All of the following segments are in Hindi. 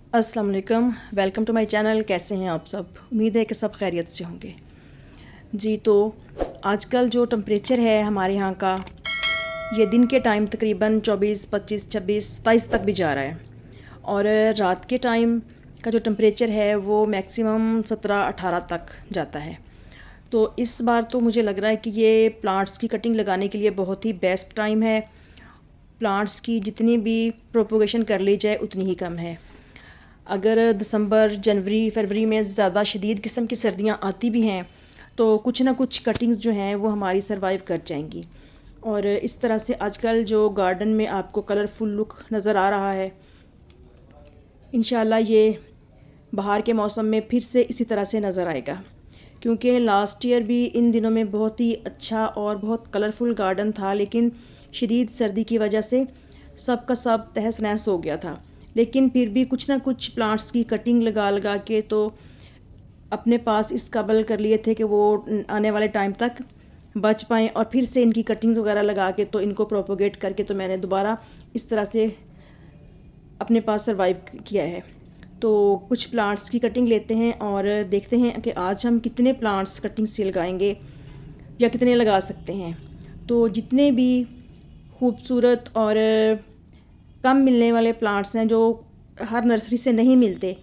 अस्सलाम वालेकुम, वेलकम टू माय चैनल। कैसे हैं आप सब? उम्मीद है कि सब खैरियत से होंगे जी। तो आजकल जो टेम्परेचर है हमारे यहाँ का, ये दिन के टाइम तकरीबन 24, 25, 26, 27 तक भी जा रहा है, और रात के टाइम का जो टेम्परेचर है वो मैक्सिमम 17, 18 तक जाता है। तो इस बार तो मुझे लग रहा है कि ये प्लांट्स की कटिंग लगाने के लिए बहुत ही बेस्ट टाइम है। प्लांट्स की जितनी भी प्रोपोगेशन कर ली जाए उतनी ही कम है। अगर दिसंबर, जनवरी, फरवरी में ज़्यादा शदीद किस्म की सर्दियाँ आती भी हैं तो कुछ ना कुछ कटिंग्स जो हैं वो हमारी सरवाइव कर जाएंगी। और इस तरह से आजकल जो गार्डन में आपको कलरफुल लुक नज़र आ रहा है, इंशाल्लाह ये बाहर के मौसम में फिर से इसी तरह से नज़र आएगा। क्योंकि लास्ट ईयर भी इन दिनों में बहुत ही अच्छा और बहुत कलरफुल गार्डन था, लेकिन शदीद सर्दी की वजह से सब का सब तहस नहस हो गया था। लेकिन फिर भी कुछ ना कुछ प्लांट्स की कटिंग लगा लगा के तो अपने पास इस काबिल कर लिए थे कि वो आने वाले टाइम तक बच पाएँ, और फिर से इनकी कटिंग्स वगैरह लगा के तो इनको प्रोपोगेट करके तो मैंने दोबारा इस तरह से अपने पास सरवाइव किया है। तो कुछ प्लांट्स की कटिंग लेते हैं और देखते हैं कि आज हम कितने प्लांट्स कटिंग से लगाएंगे या कितने लगा सकते हैं। तो जितने भी खूबसूरत और कम मिलने वाले प्लांट्स हैं जो हर नर्सरी से नहीं मिलते,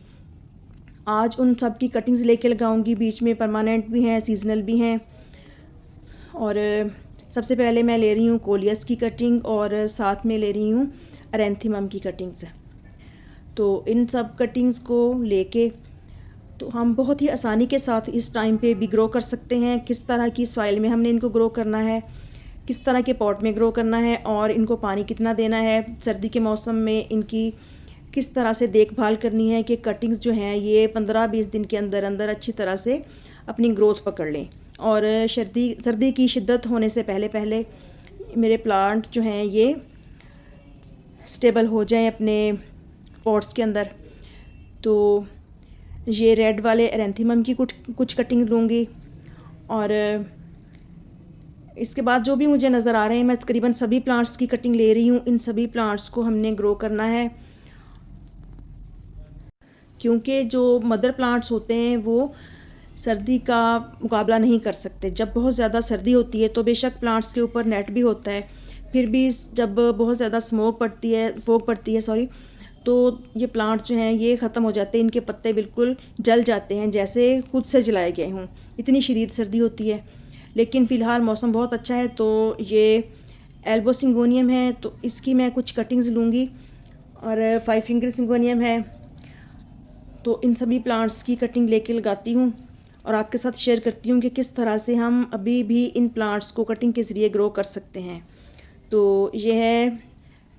आज उन सब की कटिंग्स लेके लगाऊंगी। बीच में परमानेंट भी हैं, सीजनल भी हैं। और सबसे पहले मैं ले रही हूँ कोलियस की कटिंग और साथ में ले रही हूँ एरेंथीमम की कटिंग्स। तो इन सब कटिंग्स को लेके तो हम बहुत ही आसानी के साथ इस टाइम पे भी ग्रो कर सकते हैं। किस तरह की सॉइल में हमने इनको ग्रो करना है, किस तरह के पॉट में ग्रो करना है, और इनको पानी कितना देना है, सर्दी के मौसम में इनकी किस तरह से देखभाल करनी है कि कटिंग्स जो हैं ये 15-20 दिन के अंदर अंदर अच्छी तरह से अपनी ग्रोथ पकड़ लें, और सर्दी की शिद्दत होने से पहले पहले मेरे प्लांट जो हैं ये स्टेबल हो जाएं अपने पॉट्स के अंदर। तो ये रेड वाले एरेंथीमम की कुछ कटिंग लूँगी, और इसके बाद जो भी मुझे नज़र आ रहे हैं मैं तकरीबन सभी प्लांट्स की कटिंग ले रही हूँ। इन सभी प्लांट्स को हमने ग्रो करना है, क्योंकि जो मदर प्लांट्स होते हैं वो सर्दी का मुकाबला नहीं कर सकते। जब बहुत ज़्यादा सर्दी होती है तो बेशक प्लांट्स के ऊपर नेट भी होता है, फिर भी जब बहुत ज़्यादा फोग पड़ती है तो ये प्लांट्स जो हैं ये ख़त्म हो जाते हैं। इनके पत्ते बिल्कुल जल जाते हैं जैसे खुद से जलाए गए हों, इतनी शदीद सर्दी होती है। लेकिन फ़िलहाल मौसम बहुत अच्छा है। तो ये एल्बो सिंगोनियम है, तो इसकी मैं कुछ कटिंग्स लूँगी, और 5 फिंगर सिंगोनियम है। तो इन सभी प्लांट्स की कटिंग लेके लगाती हूँ और आपके साथ शेयर करती हूँ कि किस तरह से हम अभी भी इन प्लांट्स को कटिंग के ज़रिए ग्रो कर सकते हैं। तो ये है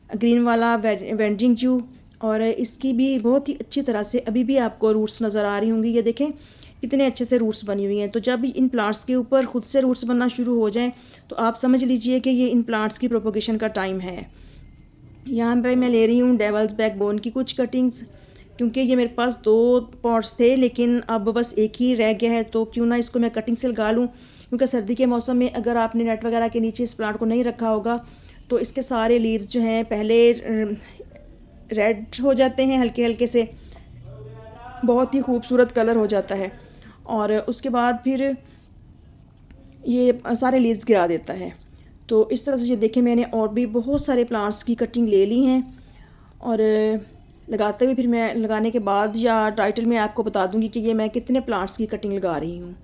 ग्रीन वाला वेंजिंग जू, और इसकी भी बहुत ही अच्छी तरह से अभी भी आपको रूट्स नज़र आ रही होंगी। ये देखें कितने अच्छे से रूट्स बनी हुई हैं। तो जब इन प्लांट्स के ऊपर खुद से रूट्स बनना शुरू हो जाएं तो आप समझ लीजिए कि ये इन प्लांट्स की प्रोपोगेशन का टाइम है। यहाँ पे मैं ले रही हूँ डेवल्स बैकबोन की कुछ कटिंग्स, क्योंकि ये मेरे पास 2 पॉट्स थे लेकिन अब बस एक ही रह गया है, तो क्यों ना इसको मैं कटिंग से लगा लूँ। क्योंकि सर्दी के मौसम में अगर आपने नेट वगैरह के नीचे इस प्लांट को नहीं रखा होगा तो इसके सारे लीव्स जो हैं पहले रेड हो जाते हैं हल्के हल्के से, बहुत ही खूबसूरत कलर हो जाता है, और उसके बाद फिर ये सारे लीव्स गिरा देता है। तो इस तरह से ये देखें मैंने और भी बहुत सारे प्लांट्स की कटिंग ले ली हैं, और लगाते हुए फिर मैं लगाने के बाद या टाइटल में आपको बता दूंगी कि ये मैं कितने प्लांट्स की कटिंग लगा रही हूँ।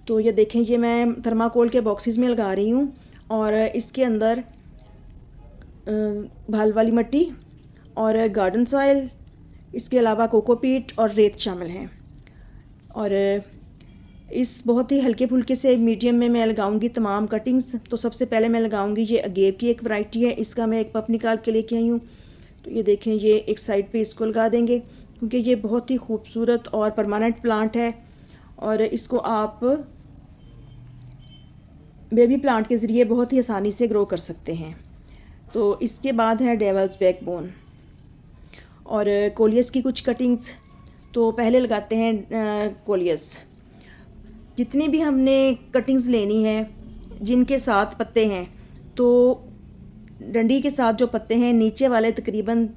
तो ये देखें ये मैं थर्माकोल के बॉक्सेस में लगा रही हूँ, और इसके अंदर भाल वाली मिट्टी और गार्डन सॉइल, इसके अलावा कोकोपीट और रेत शामिल हैं। और इस बहुत ही हल्के फुल्के से मीडियम में मैं लगाऊंगी तमाम कटिंग्स। तो सबसे पहले मैं लगाऊंगी ये अगेव की एक वैरायटी है, इसका मैं एक पप निकाल के लेके आई हूँ। तो ये देखें ये एक साइड पे इसको लगा देंगे, क्योंकि ये बहुत ही खूबसूरत और परमानेंट प्लांट है, और इसको आप बेबी प्लांट के ज़रिए बहुत ही आसानी से ग्रो कर सकते हैं। तो इसके बाद है डेवल्स बैकबोन और कोलियस की कुछ कटिंग्स। तो पहले लगाते हैं कोलियस। जितनी भी हमने कटिंग्स लेनी है जिनके साथ पत्ते हैं, तो डंडी के साथ जो पत्ते हैं नीचे वाले तकरीबन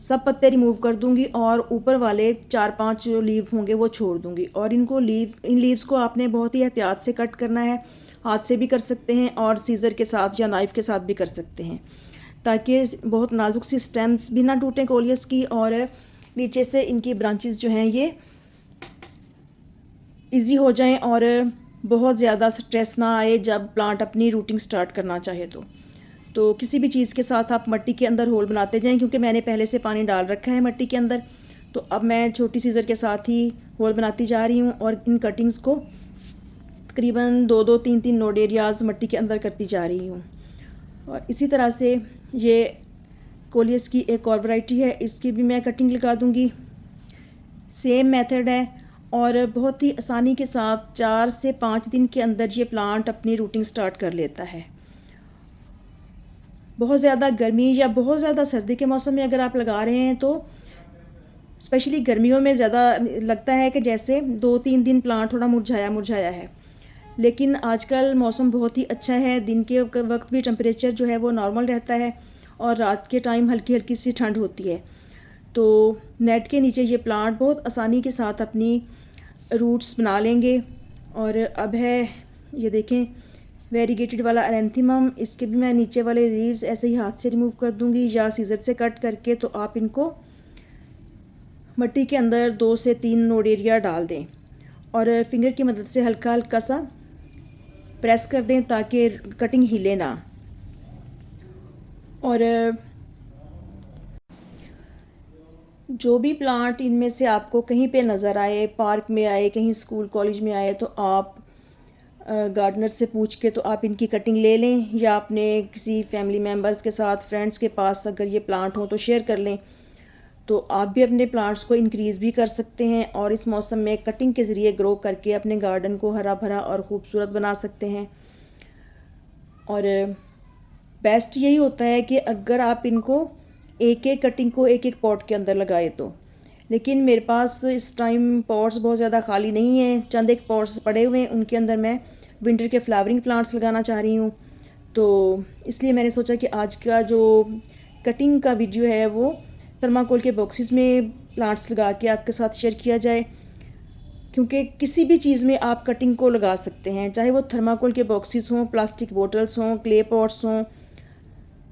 सब पत्ते रिमूव कर दूंगी और ऊपर वाले 4-5 जो लीव होंगे वो छोड़ दूंगी। और इन लीव्स को आपने बहुत ही एहतियात से कट करना है। हाथ से भी कर सकते हैं और सीज़र के साथ या नाइफ़ के साथ भी कर सकते हैं, ताकि बहुत नाजुक सी स्टेम्स भी ना टूटें कोलियस की, और नीचे से इनकी ब्रांचेस जो हैं ये इजी हो जाएं और बहुत ज़्यादा स्ट्रेस ना आए जब प्लांट अपनी रूटिंग स्टार्ट करना चाहे। तो किसी भी चीज़ के साथ आप मिट्टी के अंदर होल बनाते जाएं, क्योंकि मैंने पहले से पानी डाल रखा है मिट्टी के अंदर। तो अब मैं छोटी सीज़र के साथ ही होल बनाती जा रही हूँ और इन कटिंग्स को तकरीबन 2-2, 3-3 नोड एरियाज़ मिट्टी के अंदर करती जा रही हूँ। और इसी तरह से ये कोलियस की एक और वैरायटी है, इसकी भी मैं कटिंग लगा दूँगी। सेम मेथड है और बहुत ही आसानी के साथ 4 से 5 दिन के अंदर ये प्लांट अपनी रूटिंग स्टार्ट कर लेता है। बहुत ज़्यादा गर्मी या बहुत ज़्यादा सर्दी के मौसम में अगर आप लगा रहे हैं तो स्पेशली गर्मियों में ज़्यादा लगता है कि जैसे 2-3 दिन प्लांट थोड़ा मुरझाया मुरझाया है, लेकिन आजकल मौसम बहुत ही अच्छा है। दिन के वक्त भी टेम्परेचर जो है वो नॉर्मल रहता है और रात के टाइम हल्की हल्की सी ठंड होती है। तो नेट के नीचे ये प्लांट बहुत आसानी के साथ अपनी रूट्स बना लेंगे। और अब है ये देखें वेरीगेटेड वाला एरेंथीमम, इसके भी मैं नीचे वाले लीव्स ऐसे ही हाथ से रिमूव कर दूंगी या सीजर से कट करके। तो आप इनको मिट्टी के अंदर 2 से 3 नोड एरिया डाल दें और फिंगर की मदद से हल्का हल्का सा प्रेस कर दें ताकि कटिंग हिले ना। और जो भी प्लांट इनमें से आपको कहीं पे नज़र आए, पार्क में आए, कहीं स्कूल कॉलेज में आए, तो आप गार्डनर से पूछ के तो आप इनकी कटिंग ले लें, या अपने किसी फैमिली मेम्बर्स के साथ, फ्रेंड्स के पास अगर ये प्लांट हो तो शेयर कर लें। तो आप भी अपने प्लांट्स को इंक्रीज़ भी कर सकते हैं और इस मौसम में कटिंग के ज़रिए ग्रो करके अपने गार्डन को हरा भरा और ख़ूबसूरत बना सकते हैं। और बेस्ट यही होता है कि अगर आप इनको एक एक कटिंग को एक एक पॉट के अंदर लगाए तो। लेकिन मेरे पास इस टाइम पॉट्स बहुत ज़्यादा खाली नहीं है, चंद एक पॉट्स पड़े हुए हैं, उनके अंदर मैं विंटर के फ्लावरिंग प्लांट्स लगाना चाह रही हूँ। तो इसलिए मैंने सोचा कि आज का जो कटिंग का वीडियो है वो थर्माकोल के बॉक्सेस में प्लांट्स लगा के आपके साथ शेयर किया जाए, क्योंकि किसी भी चीज़ में आप कटिंग को लगा सकते हैं, चाहे वो थर्माकोल के बॉक्सेस हों, प्लास्टिक बोटल्स हों, क्ले पॉट्स हों,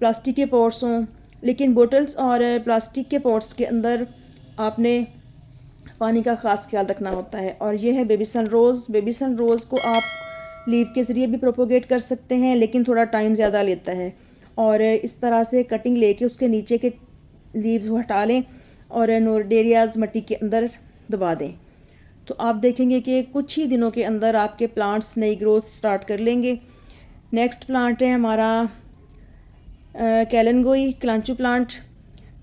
प्लास्टिक के पॉट्स हों। लेकिन बोटल्स और प्लास्टिक के पॉट्स के अंदर आपने पानी का ख़ास ख्याल रखना होता है। और ये है बेबी सन रोज़। बेबी सन रोज़ को आप लीव के ज़रिए भी प्रोपोगेट कर सकते हैं, लेकिन थोड़ा टाइम ज़्यादा लेता है। और इस तरह से कटिंग लेके उसके नीचे के लीव्स हटा लें और नोडेरियाज़ मिट्टी के अंदर दबा दें, तो आप देखेंगे कि कुछ ही दिनों के अंदर आपके प्लांट्स नई ग्रोथ स्टार्ट कर लेंगे। नेक्स्ट प्लांट है हमारा कैलनगोई क्लांचू प्लांट।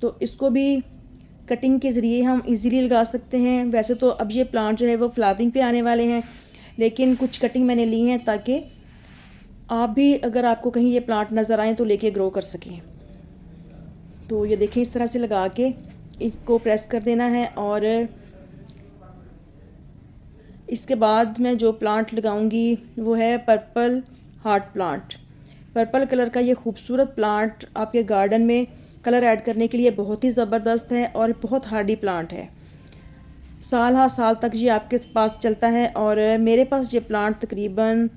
तो इसको भी कटिंग के ज़रिए हम इजीली लगा सकते हैं। वैसे तो अब ये प्लांट जो है वो फ्लावरिंग पे आने वाले हैं, लेकिन कुछ कटिंग मैंने ली हैं ताकि आप भी अगर आपको कहीं ये प्लांट नज़र आए तो लेके ग्रो कर सकें। तो ये देखें, इस तरह से लगा के इसको प्रेस कर देना है। और इसके बाद मैं जो प्लांट लगाऊंगी वो है purple heart plant. Purple colour का ये खूबसूरत प्लांट आपके गार्डन में कलर ऐड करने के लिए बहुत ही ज़बरदस्त है और बहुत हार्डी प्लांट है। साल हा साल तक ये आपके पास चलता है और मेरे पास ये प्लांट तकरीबन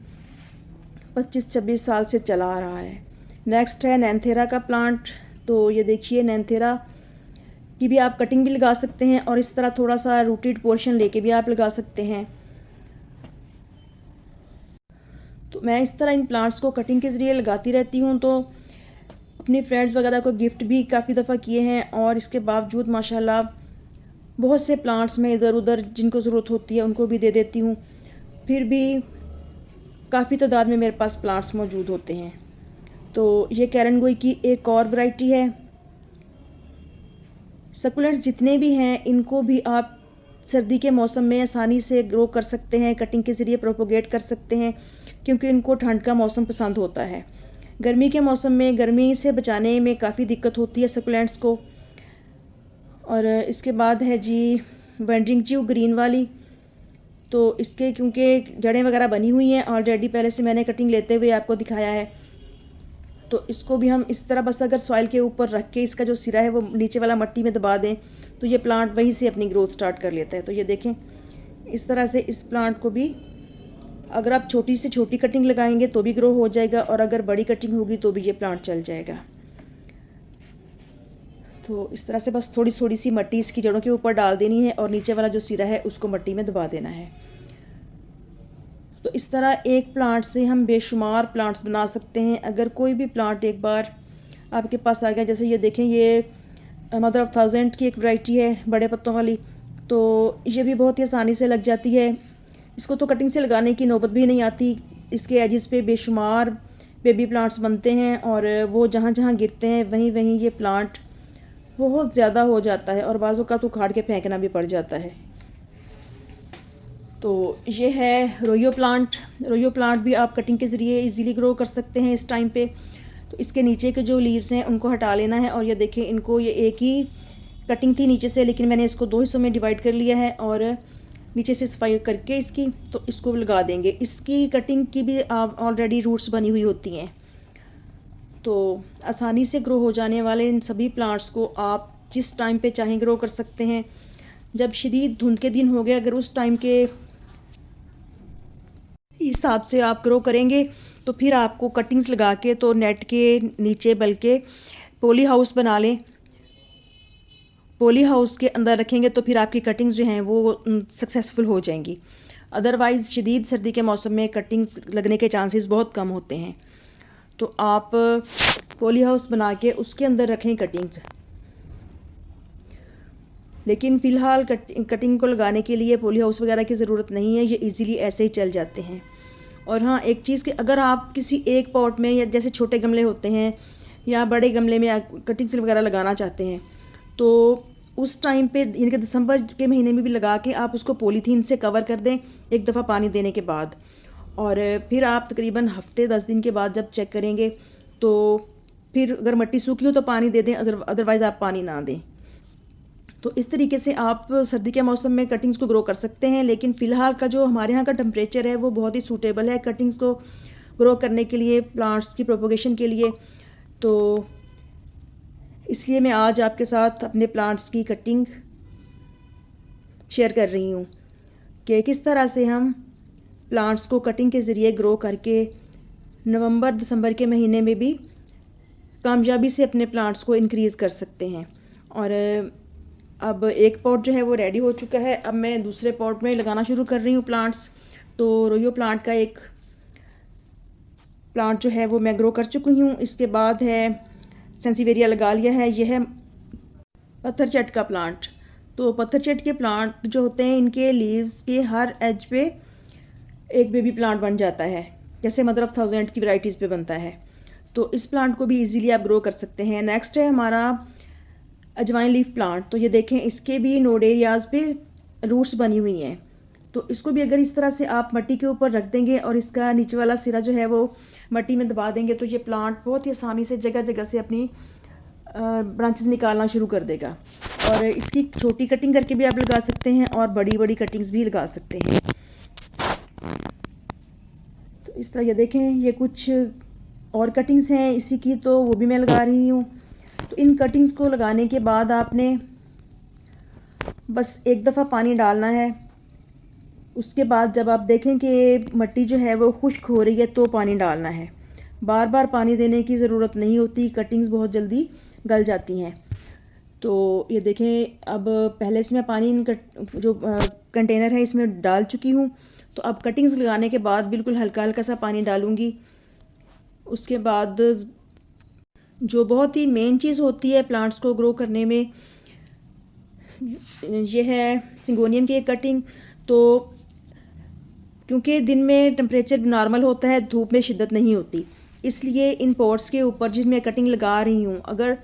25-26 साल से चला आ रहा है। नेक्स्ट है नैंथेरा का प्लांट। तो ये देखिए, नैंथेरा की भी आप कटिंग भी लगा सकते हैं और इस तरह थोड़ा सा रूटेड पोर्शन लेके भी आप लगा सकते हैं। तो मैं इस तरह इन प्लांट्स को कटिंग के ज़रिए लगाती रहती हूँ। तो अपनी फ्रेंड्स वगैरह को गिफ्ट भी काफ़ी दफ़ा किए हैं और इसके बावजूद माशाल्लाह बहुत से प्लांट्स में इधर उधर जिनको ज़रूरत होती है उनको भी दे देती हूँ। फिर भी काफ़ी तादाद में मेरे पास प्लांट्स मौजूद होते हैं। तो ये कैरनगोई की एक और वैरायटी है। सकुलेंट्स जितने भी हैं इनको भी आप सर्दी के मौसम में आसानी से ग्रो कर सकते हैं, कटिंग के ज़रिए प्रोपोगेट कर सकते हैं, क्योंकि इनको ठंड का मौसम पसंद होता है। गर्मी के मौसम में गर्मी से बचाने में काफ़ी दिक्कत होती है सकुलेंट्स को। और इसके बाद है जी वेंडिंग च्यू ग्रीन वाली। तो इसके क्योंकि जड़ें वगैरह बनी हुई हैं ऑलरेडी, पहले से मैंने कटिंग लेते हुए आपको दिखाया है। तो इसको भी हम इस तरह बस अगर सॉइल के ऊपर रख के इसका जो सिरा है वो नीचे वाला मिट्टी में दबा दें तो ये प्लांट वहीं से अपनी ग्रोथ स्टार्ट कर लेता है। तो ये देखें, इस तरह से इस प्लांट को भी अगर आप छोटी से छोटी कटिंग लगाएंगे तो भी ग्रो हो जाएगा, और अगर बड़ी कटिंग होगी तो भी ये प्लांट चल जाएगा। तो इस तरह से बस थोड़ी थोड़ी सी मिट्टी इसकी जड़ों के ऊपर डाल देनी है और नीचे वाला जो सिरा है उसको मिट्टी में दबा देना है। तो इस तरह एक प्लांट से हम बेशुमार प्लांट्स बना सकते हैं। अगर कोई भी प्लांट एक बार आपके पास आ गया, जैसे ये देखें, ये मदर ऑफ थाउजेंड की एक वैरायटी है बड़े पत्तों वाली, तो ये भी बहुत ही आसानी से लग जाती है। इसको तो कटिंग से लगाने की नौबत भी नहीं आती। इसके एजिस पे बेशुमार बेबी प्लांट्स बनते हैं और वो जहाँ जहाँ गिरते हैं वहीं वहीं ये प्लांट बहुत ज़्यादा हो जाता है और बाज़ों का तो उखाड़ के फेंकना भी पड़ जाता है। तो ये है रोयो प्लांट। रोयो प्लांट भी आप कटिंग के ज़रिए इजीली ग्रो कर सकते हैं इस टाइम पे। तो इसके नीचे के जो लीव्स हैं उनको हटा लेना है, और ये देखें, इनको ये एक ही कटिंग थी नीचे से, लेकिन मैंने इसको 2 हिस्सों में डिवाइड कर लिया है और नीचे से सफाई करके इसकी तो इसको लगा देंगे। इसकी कटिंग की भी ऑलरेडी रूट्स बनी हुई होती हैं, तो आसानी से ग्रो हो जाने वाले इन सभी प्लांट्स को आप जिस टाइम पे चाहें ग्रो कर सकते हैं। जब शदीद धुंध के दिन हो गए, अगर उस टाइम के हिसाब से आप ग्रो करेंगे तो फिर आपको कटिंग्स लगा के तो नेट के नीचे बल्कि पॉली हाउस बना लें। पॉली हाउस के अंदर रखेंगे तो फिर आपकी कटिंग्स जो हैं वो सक्सेसफुल हो जाएंगी। अदरवाइज़ शदीद सर्दी के मौसम में कटिंग्स लगने के चांसेस बहुत कम होते हैं। तो आप पॉली हाउस बना के उसके अंदर रखें कटिंग्स। लेकिन फ़िलहाल कटिंग को लगाने के लिए पॉली हाउस वगैरह की ज़रूरत नहीं है, ये इजीली ऐसे ही चल जाते हैं। और हाँ, एक चीज़ कि अगर आप किसी एक पॉट में या जैसे छोटे गमले होते हैं या बड़े गमले में कटिंग्स वगैरह लगाना चाहते हैं तो उस टाइम पे यानी कि दिसंबर के महीने में भी लगा के आप उसको पॉलीथीन से कवर कर दें एक दफ़ा पानी देने के बाद, और फिर आप तकरीबन हफ्ते 10 दिन के बाद जब चेक करेंगे तो फिर अगर मिट्टी सूखी हो तो पानी दे दें, अदरवाइज़ आप पानी ना दें। तो इस तरीके से आप सर्दी के मौसम में कटिंग्स को ग्रो कर सकते हैं। लेकिन फ़िलहाल का जो हमारे यहाँ का टेम्परेचर है वो बहुत ही सूटेबल है कटिंग्स को ग्रो करने के लिए, प्लांट्स की प्रोपोगेशन के लिए। तो इसलिए मैं आज आपके साथ अपने प्लांट्स की कटिंग शेयर कर रही हूँ कि किस तरह से हम प्लांट्स को कटिंग के ज़रिए ग्रो करके नवंबर दिसंबर के महीने में भी कामयाबी से अपने प्लांट्स को इंक्रीज़ कर सकते हैं। और अब एक पॉट जो है वो रेडी हो चुका है। अब मैं दूसरे पॉट में लगाना शुरू कर रही हूँ प्लांट्स। तो रोयो प्लांट का एक प्लांट जो है वो मैं ग्रो कर चुकी हूँ। इसके बाद है सेंसिवेरिया लगा लिया है। यह है पत्थर चट का प्लांट। तो पत्थर चट के प्लांट जो होते हैं इनके लीव्स के हर एज पे एक बेबी प्लांट बन जाता है, जैसे मदर ऑफ थाउजेंड की वैरायटीज़ पे बनता है। तो इस प्लांट को भी इजीली आप ग्रो कर सकते हैं। नेक्स्ट है हमारा अजवाइन लीफ प्लांट। तो ये देखें, इसके भी नोड एरियाज़ पे रूट्स बनी हुई हैं। तो इसको भी अगर इस तरह से आप मिट्टी के ऊपर रख देंगे और इसका नीचे वाला सिरा जो है वो मिट्टी में दबा देंगे तो ये प्लांट बहुत ही आसानी से जगह जगह से अपनी ब्रांचेस निकालना शुरू कर देगा। और इसकी छोटी कटिंग करके भी आप लगा सकते हैं और बड़ी बड़ी कटिंग्स भी लगा सकते हैं। तो इस तरह ये देखें, ये कुछ और कटिंग्स हैं इसी की, तो वो भी मैं लगा रही हूँ। तो इन कटिंग्स को लगाने के बाद आपने बस एक दफ़ा पानी डालना है। उसके बाद जब आप देखें कि मिट्टी जो है वो खुश्क हो रही है तो पानी डालना है। बार बार पानी देने की ज़रूरत नहीं होती, कटिंग्स बहुत जल्दी गल जाती हैं। तो ये देखें, अब पहले से मैं पानी जो कंटेनर है इसमें डाल चुकी हूँ। तो अब कटिंग्स लगाने के बाद बिल्कुल हल्का हल्का सा पानी डालूँगी। उसके बाद जो बहुत ही मेन चीज़ होती है प्लांट्स को ग्रो करने में, ये है सिंगोनियम की एक कटिंग। तो क्योंकि दिन में टेम्परेचर नॉर्मल होता है, धूप में शिद्दत नहीं होती, इसलिए इन पॉट्स के ऊपर जिसमें कटिंग लगा रही हूँ, अगर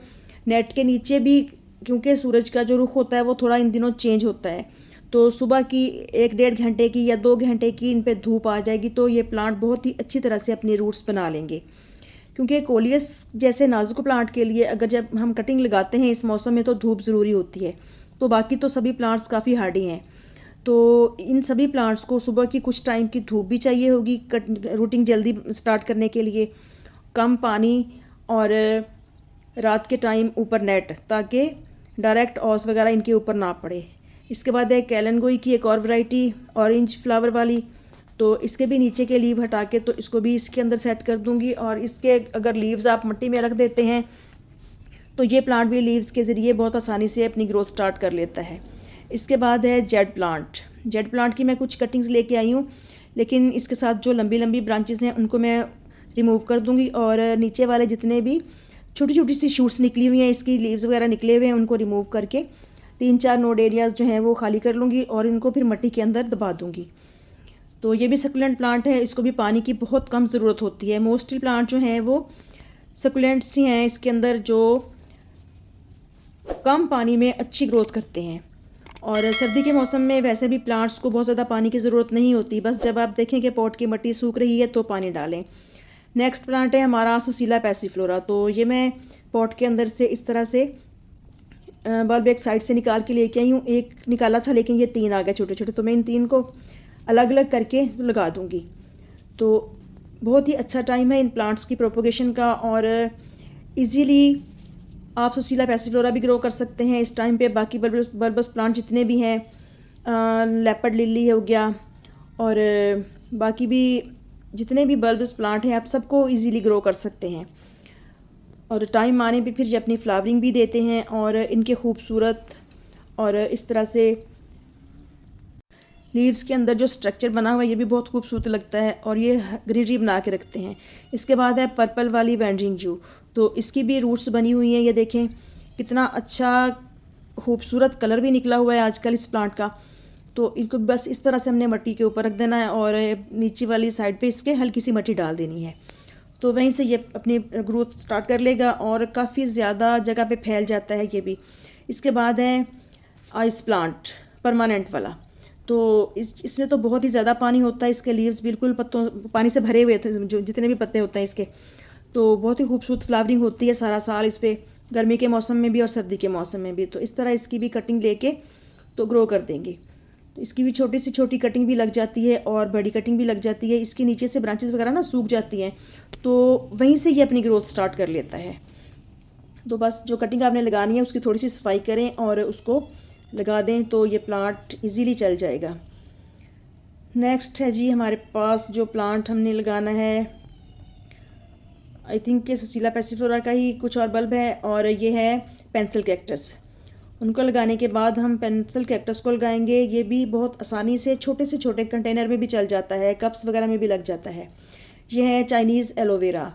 नेट के नीचे भी, क्योंकि सूरज का जो रुख होता है वो थोड़ा इन दिनों चेंज होता है, तो सुबह की 1-1.5 घंटे की या 2 घंटे की इन पे धूप आ जाएगी तो ये प्लांट बहुत ही अच्छी तरह से अपनी रूट्स बना लेंगे। क्योंकि कोलियस जैसे नाजुक प्लांट के लिए अगर जब हम कटिंग लगाते हैं इस मौसम में तो धूप ज़रूरी होती है। तो बाकी तो सभी प्लांट्स काफ़ी हार्डी हैं, तो इन सभी प्लांट्स को सुबह की कुछ टाइम की धूप भी चाहिए होगी रूटिंग जल्दी स्टार्ट करने के लिए, कम पानी और रात के टाइम ऊपर नेट, ताकि डायरेक्ट ऑस वगैरह इनके ऊपर ना पड़े। इसके बाद है कैलनगोई की एक और वैरायटी ऑरेंज फ्लावर वाली, तो इसके भी नीचे के लीव हटा के तो इसको भी इसके अंदर सेट कर दूंगी। और इसके अगर लीव्स आप मिट्टी में रख देते हैं तो ये प्लांट भी लीव्स के ज़रिए बहुत आसानी से अपनी ग्रोथ स्टार्ट कर लेता है। इसके बाद है जेड प्लांट। जेड प्लांट की मैं कुछ कटिंग्स लेके आई हूँ, लेकिन इसके साथ जो लंबी लंबी ब्रांचेस हैं उनको मैं रिमूव कर दूँगी, और नीचे वाले जितने भी छोटी छोटी सी शूट्स निकली हुई हैं, इसकी लीव्स वगैरह निकले हुए हैं, उनको रिमूव करके 3-4 नोड एरियाज़ जो हैं वो खाली कर लूँगी और इनको फिर मिट्टी के अंदर दबा दूँगी। तो ये भी सकुलेंट प्लांट है, इसको भी पानी की बहुत कम ज़रूरत होती है। मोस्टली प्लांट जो हैं वो सकुलेंट्स ही हैं इसके अंदर, जो कम पानी में अच्छी ग्रोथ करते हैं। और सर्दी के मौसम में वैसे भी प्लांट्स को बहुत ज़्यादा पानी की ज़रूरत नहीं होती, बस जब आप देखें कि पॉट की मिट्टी सूख रही है तो पानी डालें। नेक्स्ट प्लांट है हमारा सुसीला पैसिफ्लोरा। तो ये मैं पॉट के अंदर से इस तरह से बल्ब एक साइड से निकाल के लेके आई हूँ। एक निकाला था लेकिन ये 3 आ गए छोटे छोटे, तो मैं इन 3 को अलग अलग करके लगा दूँगी। तो बहुत ही अच्छा टाइम है इन प्लांट्स की प्रोपोगेशन का, और इजीली आप सुसीला पैसिफ्लोरा भी ग्रो कर सकते हैं इस टाइम पे। बाकी बल्बस प्लांट जितने भी हैं, लेपर्ड लिली हो गया, और बाकी भी जितने भी बल्बस प्लांट हैं आप सबको इजीली ग्रो कर सकते हैं। और टाइम आने पे फिर ये अपनी फ्लावरिंग भी देते हैं, और इनके खूबसूरत और इस तरह से लीव्स के अंदर जो स्ट्रक्चर बना हुआ है ये भी बहुत खूबसूरत लगता है, और ये ग्रीनरी बना के रखते हैं। इसके बाद है पर्पल वाली वैंडरिंग जू। तो इसकी भी रूट्स बनी हुई हैं, ये देखें कितना अच्छा खूबसूरत कलर भी निकला हुआ है आजकल इस प्लांट का। तो इनको बस इस तरह से हमने मिट्टी के ऊपर रख देना है, और नीचे वाली साइड पे इसके हल्की सी मिट्टी डाल देनी है, तो वहीं से ये अपनी ग्रोथ स्टार्ट कर लेगा, और काफ़ी ज़्यादा जगह पे फैल जाता है ये भी। इसके बाद है आइस प्लांट परमानेंट वाला। तो इसमें तो बहुत ही ज़्यादा पानी होता है, इसके लीव्स बिल्कुल पत्तों पानी से भरे हुए थे, जो जितने भी पत्ते होते हैं इसके। तो बहुत ही खूबसूरत फ्लावरिंग होती है सारा साल इस पर, गर्मी के मौसम में भी और सर्दी के मौसम में भी। तो इस तरह इसकी भी कटिंग लेके तो ग्रो कर देंगे। तो इसकी भी छोटी सी छोटी कटिंग भी लग जाती है और बड़ी कटिंग भी लग जाती है। इसके नीचे से ब्रांचेस वगैरह ना सूख जाती हैं, तो वहीं से ये अपनी ग्रोथ स्टार्ट कर लेता है। तो बस जो कटिंग आपने लगानी है उसकी थोड़ी सी सफाई करें और उसको लगा दें, तो ये प्लांट इजीली चल जाएगा। नेक्स्ट है जी हमारे पास जो प्लांट हमने लगाना है, आई थिंक कि सुसीला पैसिफ्लोरा का ही कुछ और बल्ब है, और ये है पेंसिल कैक्टस। उनको लगाने के बाद हम पेंसिल कैक्टस को लगाएंगे। ये भी बहुत आसानी से छोटे कंटेनर में भी चल जाता है, कप्स वगैरह में भी लग जाता है। ये है चाइनीज़ एलोवेरा।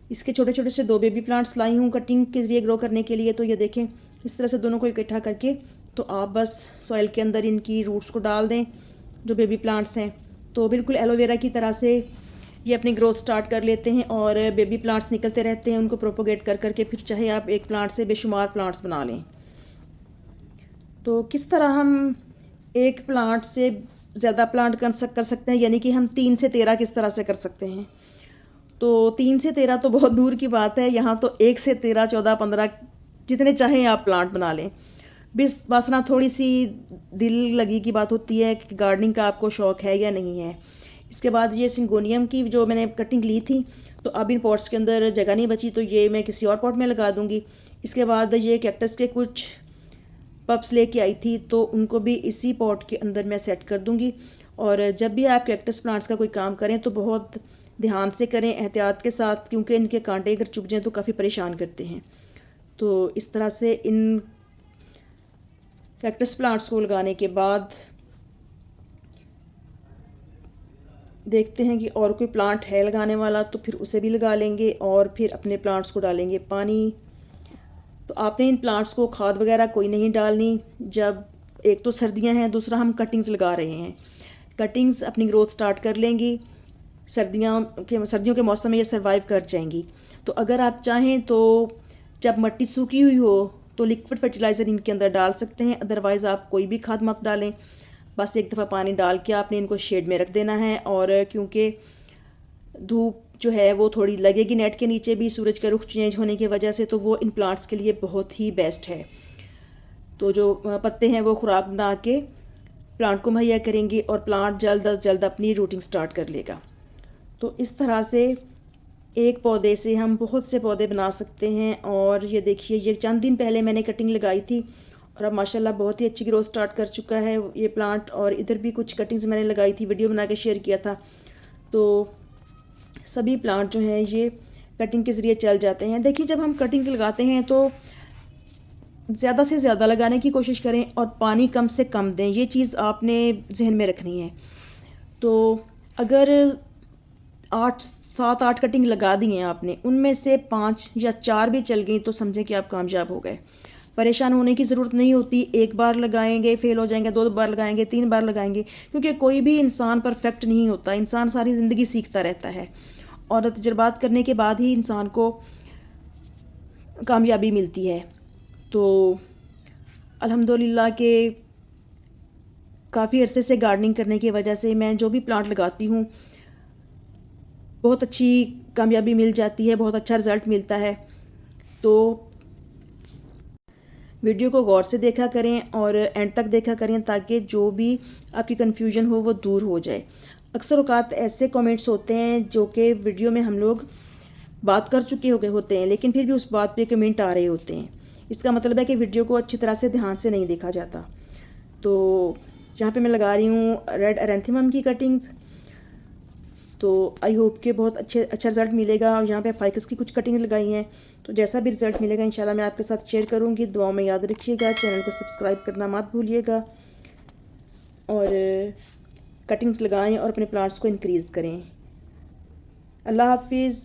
इसके छोटे छोटे से 2 बेबी प्लांट्स लाई हूँ कटिंग के ज़रिए ग्रो करने के लिए। तो ये देखें इस तरह से दोनों को इकट्ठा करके तो आप बस सॉइल के अंदर इनकी रूट्स को डाल दें, जो बेबी प्लांट्स हैं। तो बिल्कुल एलोवेरा की तरह से ये अपनी ग्रोथ स्टार्ट कर लेते हैं, और बेबी प्लांट्स निकलते रहते हैं, उनको प्रोपोगेट कर करके फिर चाहे आप एक प्लांट से बेशुमार प्लांट्स बना लें। तो किस तरह हम एक प्लांट से ज़्यादा प्लांट कर सकते हैं, यानी कि हम 3 से 13 किस तरह से कर सकते हैं। तो 3 से 13 तो बहुत दूर की बात है, यहाँ तो 1 से 13, 14, 15 जितने चाहें आप प्लांट बना लें। बस ना थोड़ी सी दिल लगी की बात होती है कि गार्डनिंग का आपको शौक़ है या नहीं है। इसके बाद ये सिंगोनियम की जो मैंने कटिंग ली थी, तो अब इन पॉट्स के अंदर जगह नहीं बची, तो ये मैं किसी और पॉट में लगा दूँगी। इसके बाद ये कैक्टस के कुछ पप्स लेके आई थी, तो उनको भी इसी पॉट के अंदर मैं सेट कर दूँगी। और जब भी आप कैक्टस प्लांट्स का कोई काम करें तो बहुत ध्यान से करें, एहतियात के साथ, क्योंकि इनके कांटे अगर चुभ जाएँ तो काफ़ी परेशान करते हैं। तो इस तरह से इन कैक्टस प्लांट्स को लगाने के बाद देखते हैं कि और कोई प्लांट है लगाने वाला, तो फिर उसे भी लगा लेंगे और फिर अपने प्लांट्स को डालेंगे पानी। तो आपने इन प्लांट्स को खाद वगैरह कोई नहीं डालनी, जब एक तो सर्दियां हैं, दूसरा हम कटिंग्स लगा रहे हैं। कटिंग्स अपनी ग्रोथ स्टार्ट कर लेंगी, सर्दियों के मौसम में ये सर्वाइव कर जाएंगी। तो अगर आप चाहें तो जब मिट्टी सूखी हुई हो तो लिक्विड फर्टिलाइज़र इनके अंदर डाल सकते हैं, अदरवाइज़ आप कोई भी खाद मत डालें। बस एक दफ़ा पानी डाल के आपने इनको शेड में रख देना है, और क्योंकि धूप जो है वो थोड़ी लगेगी नेट के नीचे भी सूरज का रुख चेंज होने की वजह से, तो वो इन प्लांट्स के लिए बहुत ही बेस्ट है। तो जो पत्ते हैं वो खुराक बना के प्लांट को मुहैया करेंगे, और प्लांट जल्द अज जल्द अपनी रूटिंग स्टार्ट कर लेगा। तो इस तरह से एक पौधे से हम बहुत से पौधे बना सकते हैं। और ये देखिए, ये चंद दिन पहले मैंने कटिंग लगाई थी और अब माशाल्लाह बहुत ही अच्छी ग्रोथ स्टार्ट कर चुका है ये प्लांट। और इधर भी कुछ कटिंग्स मैंने लगाई थी, वीडियो बना के शेयर किया था। तो सभी प्लांट जो हैं ये कटिंग के ज़रिए चल जाते हैं। देखिए, जब हम कटिंग्स लगाते हैं तो ज़्यादा से ज़्यादा लगाने की कोशिश करें और पानी कम से कम दें, ये चीज़ आपने जहन में रखनी है। तो अगर 7-8 कटिंग लगा दी हैं आपने, उनमें से 5 या 4 भी चल गई तो समझें कि आप कामयाब हो गए। परेशान होने की ज़रूरत नहीं होती। एक बार लगाएंगे फेल हो जाएंगे, 2 बार लगाएंगे, 3 बार लगाएंगे, क्योंकि कोई भी इंसान परफेक्ट नहीं होता। इंसान सारी ज़िंदगी सीखता रहता है और तजुर्बात करने के बाद ही इंसान को कामयाबी मिलती है। तो अल्हम्दुलिल्लाह के काफ़ी अरसे से गार्डनिंग करने की वजह से मैं जो भी प्लांट लगाती हूँ बहुत अच्छी कामयाबी मिल जाती है, बहुत अच्छा रिज़ल्ट मिलता है। तो वीडियो को गौर से देखा करें और एंड तक देखा करें ताकि जो भी आपकी कन्फ्यूजन हो वो दूर हो जाए। अक्सर औक़ात ऐसे कमेंट्स होते हैं जो कि वीडियो में हम लोग बात कर चुके होते हैं, लेकिन फिर भी उस बात पे कमेंट आ रहे होते हैं। इसका मतलब है कि वीडियो को अच्छी तरह से ध्यान से नहीं देखा जाता। तो यहाँ पे मैं लगा रही हूँ रेड एरेंथीमम की कटिंग्स। तो आई होप कि बहुत अच्छा रिज़ल्ट मिलेगा। और यहाँ पे फाइकस की कुछ कटिंग लगाई हैं, तो जैसा भी रिज़ल्ट मिलेगा इंशाल्लाह मैं आपके साथ शेयर करूँगी। दुआओं में याद रखिएगा, चैनल को सब्सक्राइब करना मत भूलिएगा और कटिंग्स लगाएं और अपने प्लांट्स को इंक्रीज़ करें। अल्लाह हाफिज़।